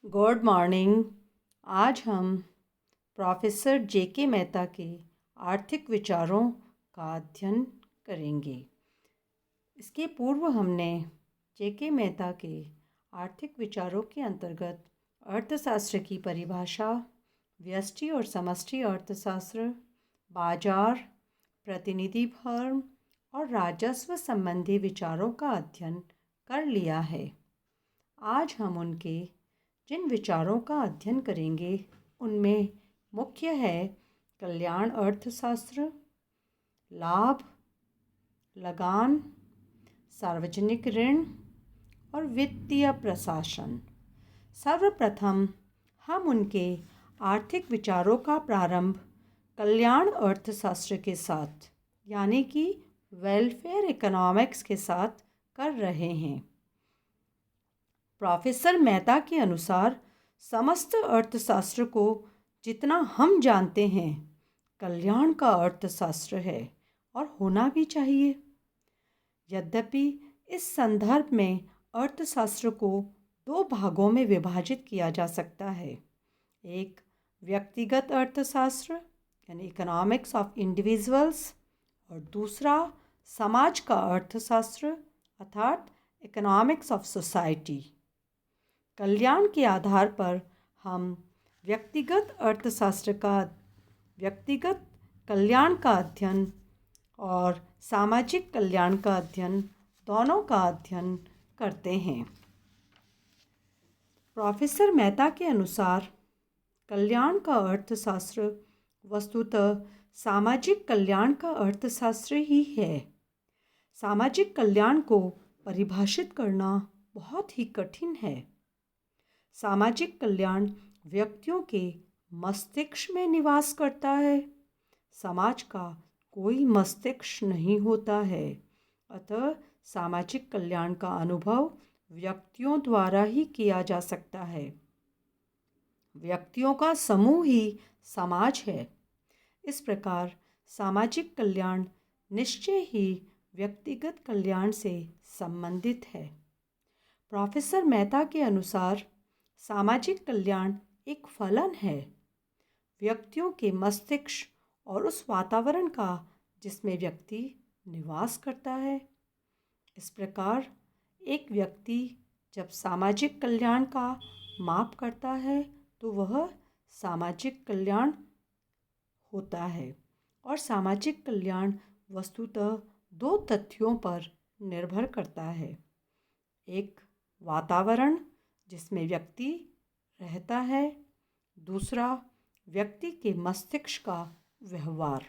Good morning. आज हम professor जेके मेहता के आर्थिक विचारों का अध्ययन करेंगे। इसके पूर्व हमने जेके मेहता के आर्थिक विचारों के अंतर्गत अर्थशास्त्र की परिभाषा, व्यष्टि और समष्टि अर्थशास्त्र, बाजार, प्रतिनिधि फर्म और राजस्व संबंधी विचारों का अध्ययन कर लिया है। आज हम उनके जिन विचारों का अध्ययन करेंगे उनमें मुख्य है कल्याण अर्थशास्त्र, लाभ, लगान, सार्वजनिक ऋण और वित्तीय प्रशासन। सर्वप्रथम हम उनके आर्थिक विचारों का प्रारंभ कल्याण अर्थशास्त्र के साथ यानी कि वेलफेयर इकोनॉमिक्स के साथ कर रहे हैं। प्रोफेसर मेहता के अनुसार समस्त अर्थशास्त्र को जितना हम जानते हैं कल्याण का अर्थशास्त्र है और होना भी चाहिए। यद्यपि इस संदर्भ में अर्थशास्त्र को दो भागों में विभाजित किया जा सकता है। एक व्यक्तिगत अर्थशास्त्र यानी इकोनॉमिक्स ऑफ इंडिविजुअल्स और दूसरा समाज का अर्थशास्त्र अर्थात इकोनॉमिक्स ऑफ सोसाइटी। कल्याण के आधार पर हम व्यक्तिगत कल्याण का अध्ययन और सामाजिक कल्याण का अध्ययन दोनों का अध्ययन करते हैं। प्रोफेसर मेहता के अनुसार कल्याण का अर्थशास्त्र वस्तुतः सामाजिक कल्याण का अर्थशास्त्र ही है। सामाजिक कल्याण को परिभाषित करना बहुत ही कठिन है। सामाजिक कल्याण व्यक्तियों के मस्तिष्क में निवास करता है। समाज का कोई मस्तिष्क नहीं होता है, अतः सामाजिक कल्याण का अनुभव व्यक्तियों द्वारा ही किया जा सकता है। व्यक्तियों का समूह ही समाज है। इस प्रकार सामाजिक कल्याण निश्चय ही व्यक्तिगत कल्याण से संबंधित है। प्रोफेसर मेहता के अनुसार सामाजिक कल्याण एक फलन है व्यक्तियों के मस्तिष्क और उस वातावरण का जिसमें व्यक्ति निवास करता है। इस प्रकार एक व्यक्ति जब सामाजिक कल्याण का माप करता है तो वह सामाजिक कल्याण होता है और सामाजिक कल्याण वस्तुतः दो तथ्यों पर निर्भर करता है। एक वातावरण जिसमें व्यक्ति रहता है, दूसरा व्यक्ति के मस्तिष्क का व्यवहार।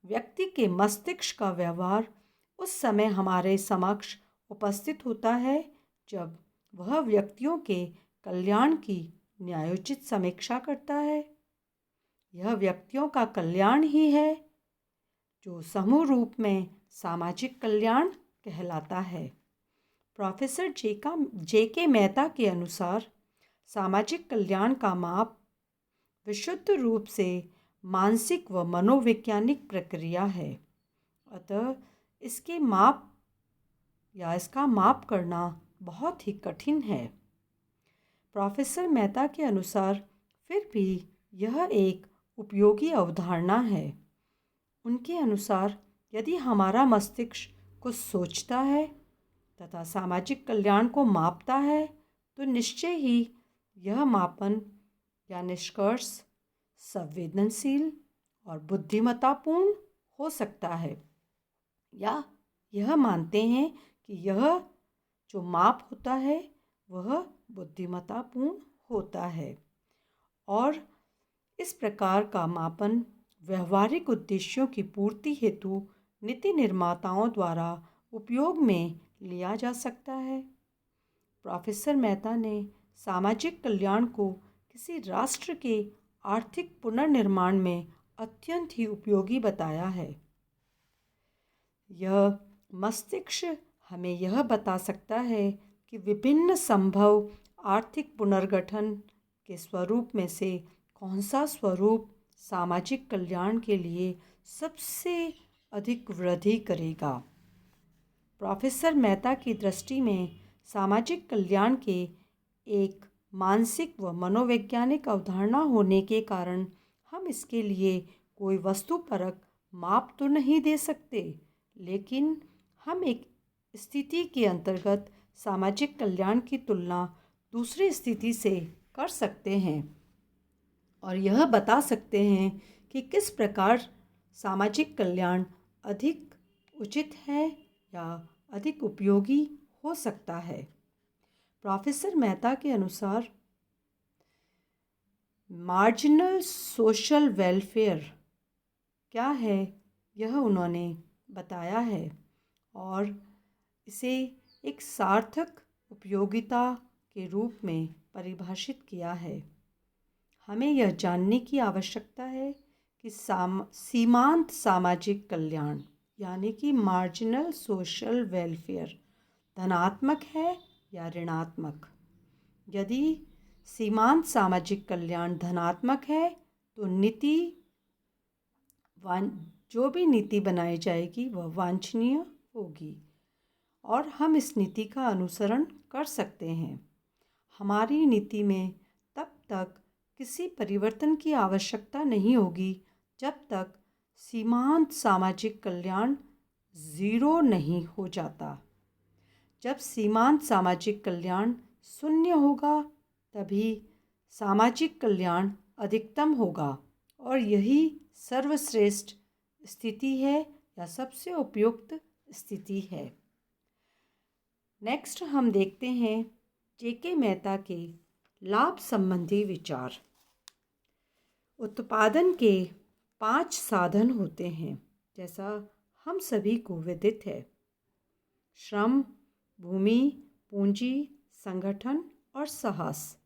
व्यक्ति के मस्तिष्क का व्यवहार उस समय हमारे समक्ष उपस्थित होता है जब वह व्यक्तियों के कल्याण की न्यायोचित समीक्षा करता है। यह व्यक्तियों का कल्याण ही है जो समूह रूप में सामाजिक कल्याण कहलाता है। प्रोफेसर जेके मेहता के अनुसार सामाजिक कल्याण का माप विशुद्ध रूप से मानसिक व मनोवैज्ञानिक प्रक्रिया है, अतः इसका माप करना बहुत ही कठिन है। प्रोफेसर मेहता के अनुसार फिर भी यह एक उपयोगी अवधारणा है। उनके अनुसार यदि हमारा मस्तिष्क कुछ सोचता है तथा सामाजिक कल्याण को मापता है तो निश्चय ही यह मापन या निष्कर्ष संवेदनशील और बुद्धिमत्तापूर्ण हो सकता है, या यह मानते हैं कि यह जो माप होता है वह बुद्धिमत्तापूर्ण होता है। और इस प्रकार का मापन व्यवहारिक उद्देश्यों की पूर्ति हेतु नीति निर्माताओं द्वारा उपयोग में लिया जा सकता है। प्रोफेसर मेहता ने सामाजिक कल्याण को किसी राष्ट्र के आर्थिक पुनर्निर्माण में अत्यंत ही उपयोगी बताया है। यह मस्तिष्क हमें यह बता सकता है कि विभिन्न संभव आर्थिक पुनर्गठन के स्वरूप में से कौन सा स्वरूप सामाजिक कल्याण के लिए सबसे अधिक वृद्धि करेगा। प्रोफेसर मेहता की दृष्टि में सामाजिक कल्याण के एक मानसिक व मनोवैज्ञानिक अवधारणा होने के कारण हम इसके लिए कोई वस्तुपरक माप तो नहीं दे सकते, लेकिन हम एक स्थिति के अंतर्गत सामाजिक कल्याण की तुलना दूसरी स्थिति से कर सकते हैं और यह बता सकते हैं कि किस प्रकार सामाजिक कल्याण अधिक उचित है या अधिक उपयोगी हो सकता है। प्रोफेसर मेहता के अनुसार मार्जिनल सोशल वेलफेयर क्या है, यह उन्होंने बताया है और इसे एक सार्थक उपयोगिता के रूप में परिभाषित किया है। हमें यह जानने की आवश्यकता है कि सीमांत सामाजिक कल्याण यानी कि मार्जिनल सोशल वेलफेयर धनात्मक है या ऋणात्मक। यदि सीमांत सामाजिक कल्याण धनात्मक है तो जो भी नीति बनाई जाएगी वह वांछनीय होगी और हम इस नीति का अनुसरण कर सकते हैं। हमारी नीति में तब तक किसी परिवर्तन की आवश्यकता नहीं होगी जब तक सीमांत सामाजिक कल्याण ज़ीरो नहीं हो जाता। जब सीमांत सामाजिक कल्याण शून्य होगा तभी सामाजिक कल्याण अधिकतम होगा और यही सर्वश्रेष्ठ स्थिति है या सबसे उपयुक्त स्थिति है। नेक्स्ट हम देखते हैं जेके मेहता के लाभ संबंधी विचार। उत्पादन के 5 साधन होते हैं, जैसा हम सभी को विदित है। श्रम, भूमि, पूंजी, संगठन और साहस।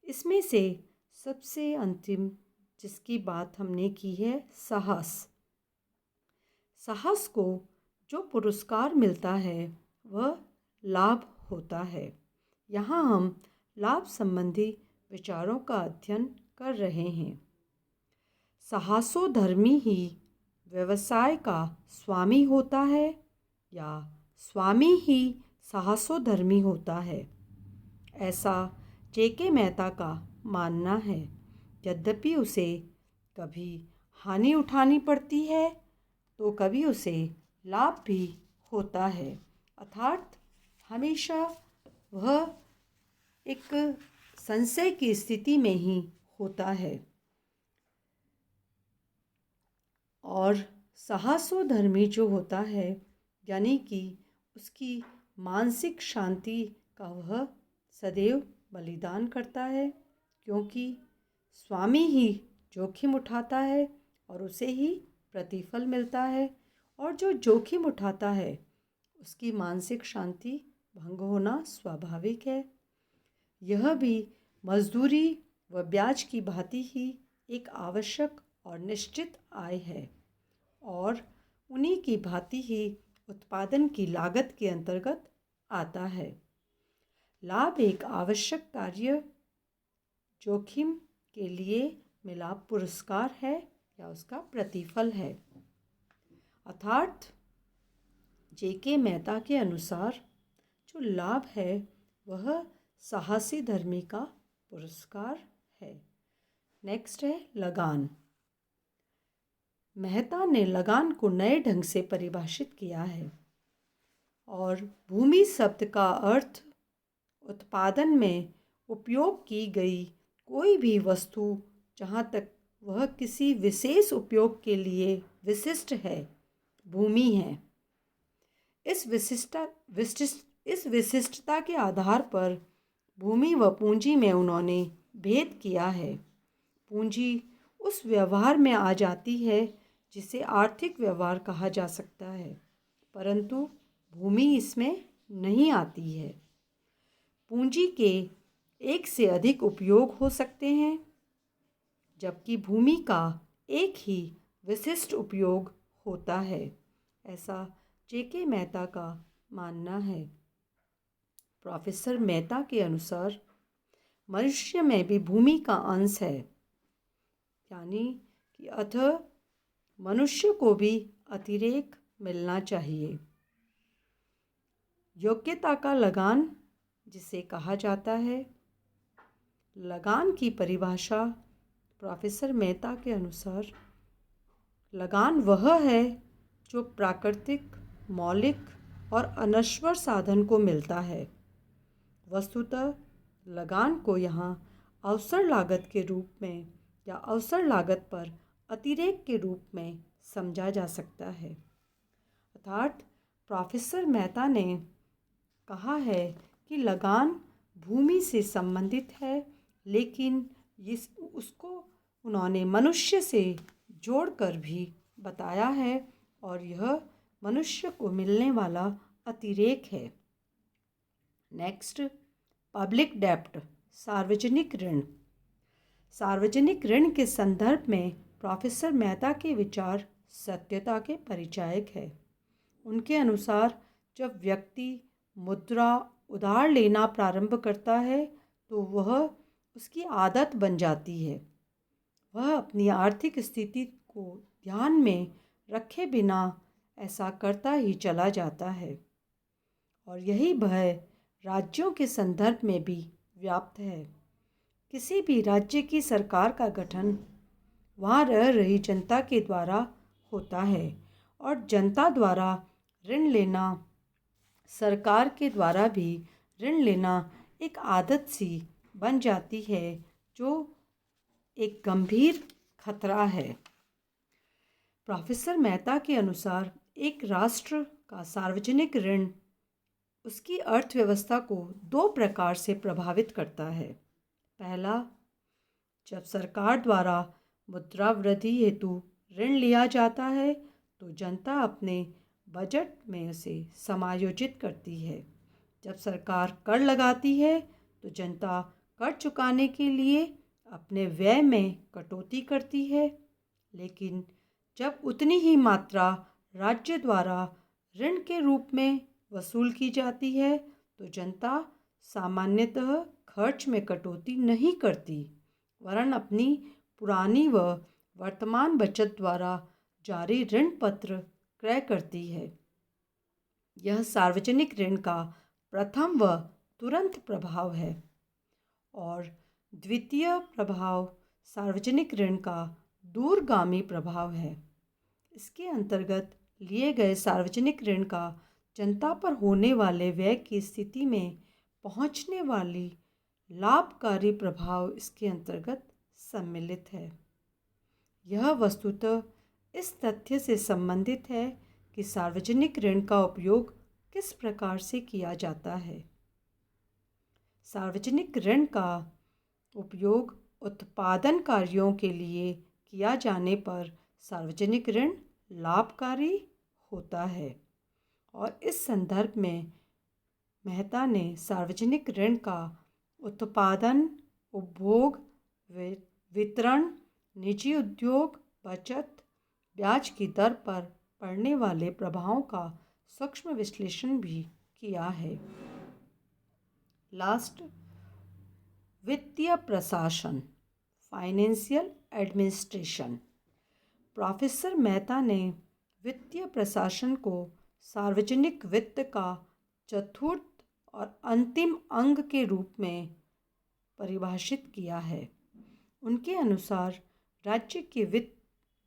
इसमें से सबसे अंतिम जिसकी बात हमने की है साहस। साहस को जो पुरस्कार मिलता है वह लाभ होता है। यहाँ हम लाभ संबंधी विचारों का अध्ययन कर रहे हैं। साहसोधर्मी ही व्यवसाय का स्वामी होता है या स्वामी ही साहसोधर्मी होता है, ऐसा जेके मेहता का मानना है। यद्यपि उसे कभी हानि उठानी पड़ती है तो कभी उसे लाभ भी होता है, अर्थात हमेशा वह एक संशय की स्थिति में ही होता है। और साहसोधर्मी जो होता है यानी कि उसकी मानसिक शांति का वह सदैव बलिदान करता है, क्योंकि स्वामी ही जोखिम उठाता है और उसे ही प्रतिफल मिलता है और जो जोखिम उठाता है उसकी मानसिक शांति भंग होना स्वाभाविक है। यह भी मजदूरी व ब्याज की भांति ही एक आवश्यक और निश्चित आय है और उन्हीं की भांति ही उत्पादन की लागत के अंतर्गत आता है। लाभ एक आवश्यक कार्य जोखिम के लिए मिला पुरस्कार है या उसका प्रतिफल है। अर्थात जेके मेहता के अनुसार जो लाभ है वह साहसी धर्मी का पुरस्कार है। नेक्स्ट है लगान। मेहता ने लगान को नए ढंग से परिभाषित किया है और भूमि शब्द का अर्थ उत्पादन में उपयोग की गई कोई भी वस्तु जहाँ तक वह किसी विशेष उपयोग के लिए विशिष्ट है, भूमि है। इस विशिष्टता के आधार पर भूमि व पूंजी में उन्होंने भेद किया है। पूंजी उस व्यवहार में आ जाती है जिसे आर्थिक व्यवहार कहा जा सकता है, परंतु भूमि इसमें नहीं आती है। पूंजी के एक से अधिक उपयोग हो सकते हैं, जबकि भूमि का एक ही विशिष्ट उपयोग होता है, ऐसा जेके मेहता का मानना है। प्रोफेसर मेहता के अनुसार मनुष्य में भी भूमि का अंश है, यानी कि अतः मनुष्य को भी अतिरेक मिलना चाहिए। योग्यता का लगान जिसे कहा जाता है लगान की परिभाषा प्रोफेसर मेहता के अनुसार लगान वह है जो प्राकृतिक, मौलिक और अनश्वर साधन को मिलता है। वस्तुतः लगान को यहाँ अवसर लागत के रूप में या अवसर लागत पर अतिरेक के रूप में समझा जा सकता है। अर्थात प्रोफेसर मेहता ने कहा है कि लगान भूमि से संबंधित है, लेकिन उसको उन्होंने मनुष्य से जोड़कर भी बताया है और यह मनुष्य को मिलने वाला अतिरेक है। नेक्स्ट, पब्लिक डेब्ट, सार्वजनिक ऋण। सार्वजनिक ऋण के संदर्भ में प्रोफेसर मेहता के विचार सत्यता के परिचायक है। उनके अनुसार जब व्यक्ति मुद्रा उधार लेना प्रारंभ करता है तो वह उसकी आदत बन जाती है। वह अपनी आर्थिक स्थिति को ध्यान में रखे बिना ऐसा करता ही चला जाता है और यही भय राज्यों के संदर्भ में भी व्याप्त है। किसी भी राज्य की सरकार का गठन वहाँ रह रही जनता के द्वारा होता है और जनता द्वारा ऋण लेना, सरकार के द्वारा भी ऋण लेना एक आदत सी बन जाती है जो एक गंभीर खतरा है। प्रोफेसर मेहता के अनुसार एक राष्ट्र का सार्वजनिक ऋण उसकी अर्थव्यवस्था को दो प्रकार से प्रभावित करता है। पहला, जब सरकार द्वारा मुद्रा वृद्धि हेतु ऋण लिया जाता है तो जनता अपने बजट में उसे समायोजित करती है। जब सरकार कर लगाती है तो जनता कर चुकाने के लिए अपने व्यय में कटौती करती है, लेकिन जब उतनी ही मात्रा राज्य द्वारा ऋण के रूप में वसूल की जाती है तो जनता सामान्यतः खर्च में कटौती नहीं करती, वरन अपनी पुरानी व वर्तमान बचत द्वारा जारी ऋण पत्र क्रय करती है। यह सार्वजनिक ऋण का प्रथम व तुरंत प्रभाव है और द्वितीय प्रभाव सार्वजनिक ऋण का दूरगामी प्रभाव है। इसके अंतर्गत लिए गए सार्वजनिक ऋण का जनता पर होने वाले व्यय की स्थिति में पहुंचने वाली लाभकारी प्रभाव इसके अंतर्गत सम्मिलित है। यह वस्तुतः इस तथ्य से संबंधित है कि सार्वजनिक ऋण का उपयोग किस प्रकार से किया जाता है। सार्वजनिक ऋण का उपयोग उत्पादन कार्यों के लिए किया जाने पर सार्वजनिक ऋण लाभकारी होता है और इस संदर्भ में मेहता ने सार्वजनिक ऋण का उत्पादन, उपभोग, वितरण, निजी उद्योग, बचत, ब्याज की दर पर पड़ने वाले प्रभावों का सूक्ष्म विश्लेषण भी किया है। लास्ट, वित्तीय प्रशासन, फाइनेंशियल एडमिनिस्ट्रेशन। प्रोफेसर मेहता ने वित्तीय प्रशासन को सार्वजनिक वित्त का चतुर्थ और अंतिम अंग के रूप में परिभाषित किया है। उनके अनुसार राज्य के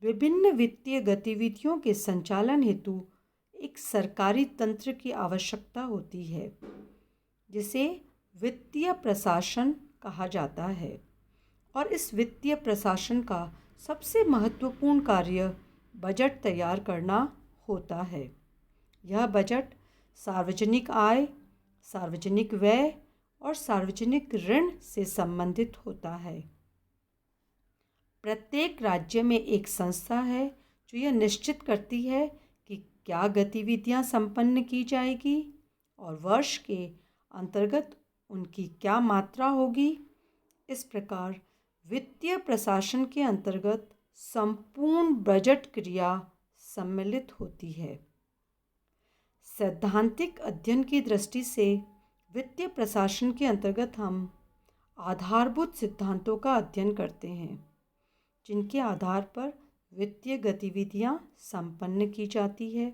विभिन्न वित्तीय गतिविधियों के संचालन हेतु एक सरकारी तंत्र की आवश्यकता होती है जिसे वित्तीय प्रशासन कहा जाता है और इस वित्तीय प्रशासन का सबसे महत्वपूर्ण कार्य बजट तैयार करना होता है। यह बजट सार्वजनिक आय, सार्वजनिक व्यय और सार्वजनिक ऋण से संबंधित होता है। प्रत्येक राज्य में एक संस्था है जो यह निश्चित करती है कि क्या गतिविधियां संपन्न की जाएगी और वर्ष के अंतर्गत उनकी क्या मात्रा होगी। इस प्रकार वित्तीय प्रशासन के अंतर्गत संपूर्ण बजट क्रिया सम्मिलित होती है। सैद्धांतिक अध्ययन की दृष्टि से वित्तीय प्रशासन के अंतर्गत हम आधारभूत सिद्धांतों का अध्ययन करते हैं जिनके आधार पर वित्तीय गतिविधियां संपन्न की जाती है।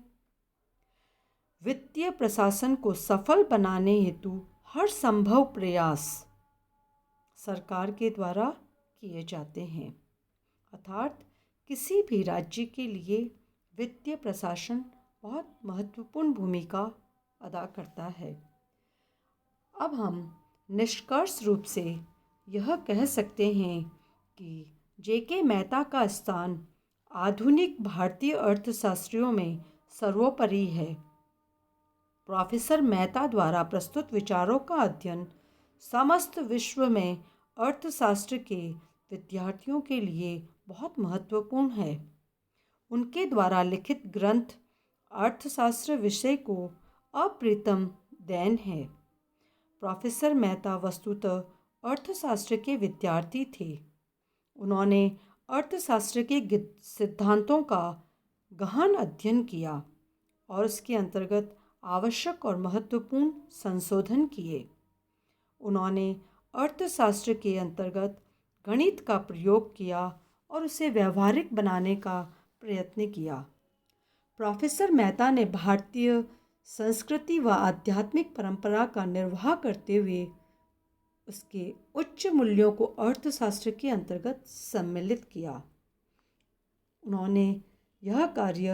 वित्तीय प्रशासन को सफल बनाने हेतु हर संभव प्रयास सरकार के द्वारा किए जाते हैं। अर्थात किसी भी राज्य के लिए वित्तीय प्रशासन बहुत महत्वपूर्ण भूमिका अदा करता है। अब हम निष्कर्ष रूप से यह कह सकते हैं कि J.K. मेहता का स्थान आधुनिक भारतीय अर्थशास्त्रियों में सर्वोपरि है। प्रोफेसर मेहता द्वारा प्रस्तुत विचारों का अध्ययन समस्त विश्व में अर्थशास्त्र के विद्यार्थियों के लिए बहुत महत्वपूर्ण है। उनके द्वारा लिखित ग्रंथ अर्थशास्त्र विषय को अप्रतिम देन है। प्रोफेसर मेहता वस्तुतः अर्थशास्त्र के विद्यार्थी थे। उन्होंने अर्थशास्त्र के सिद्धांतों का गहन अध्ययन किया और उसके अंतर्गत आवश्यक और महत्वपूर्ण संशोधन किए। उन्होंने अर्थशास्त्र के अंतर्गत गणित का प्रयोग किया और उसे व्यवहारिक बनाने का प्रयत्न किया। प्रोफेसर मेहता ने भारतीय संस्कृति व आध्यात्मिक परंपरा का निर्वाह करते हुए उसके उच्च मूल्यों को अर्थशास्त्र के अंतर्गत सम्मिलित किया। उन्होंने यह कार्य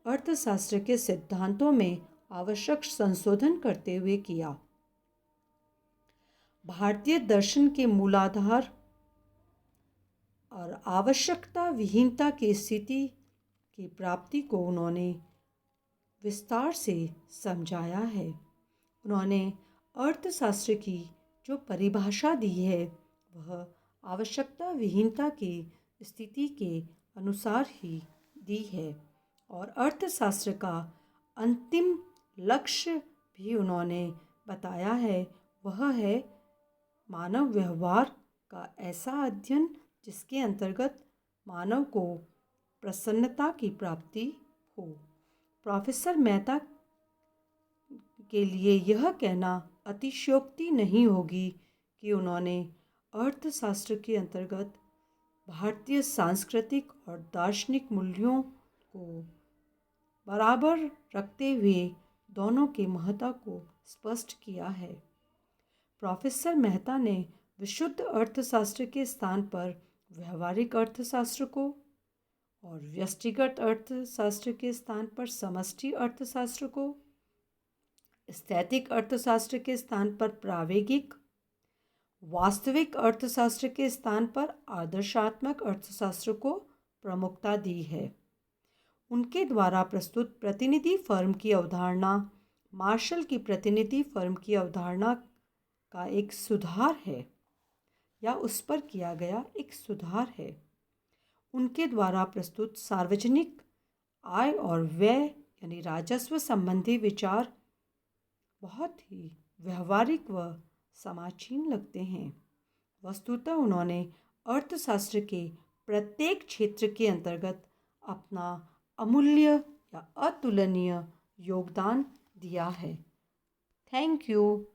अर्थशास्त्र के सिद्धांतों में आवश्यक संशोधन करते हुए किया। भारतीय दर्शन के मूलाधार और आवश्यकता विहीनता की स्थिति की प्राप्ति को उन्होंने विस्तार से समझाया है। उन्होंने अर्थशास्त्र की जो परिभाषा दी है वह आवश्यकता विहीनता की स्थिति के अनुसार ही दी है और अर्थशास्त्र का अंतिम लक्ष्य भी उन्होंने बताया है, वह है मानव व्यवहार का ऐसा अध्ययन जिसके अंतर्गत मानव को प्रसन्नता की प्राप्ति हो। प्रोफेसर मेहता के लिए यह कहना अतिशयोक्ति नहीं होगी कि उन्होंने अर्थशास्त्र के अंतर्गत भारतीय सांस्कृतिक और दार्शनिक मूल्यों को बराबर रखते हुए दोनों के महत्व को स्पष्ट किया है। प्रोफेसर मेहता ने विशुद्ध अर्थशास्त्र के स्थान पर व्यवहारिक अर्थशास्त्र को और व्यष्टिगत अर्थशास्त्र के स्थान पर समष्टि अर्थशास्त्र को, स्थैतिक अर्थशास्त्र के स्थान पर प्रायोगिक, वास्तविक अर्थशास्त्र के स्थान पर आदर्शात्मक अर्थशास्त्र को प्रमुखता दी है। उनके द्वारा प्रस्तुत प्रतिनिधि फर्म की अवधारणा मार्शल की प्रतिनिधि फर्म की अवधारणा का एक सुधार है या उस पर किया गया एक सुधार है। उनके द्वारा प्रस्तुत सार्वजनिक आय और व्यय यानी राजस्व संबंधी विचार बहुत ही व्यवहारिक व समाजीन लगते हैं। वस्तुतः उन्होंने अर्थशास्त्र के प्रत्येक क्षेत्र के अंतर्गत अपना अमूल्य या अतुलनीय योगदान दिया है। Thank you.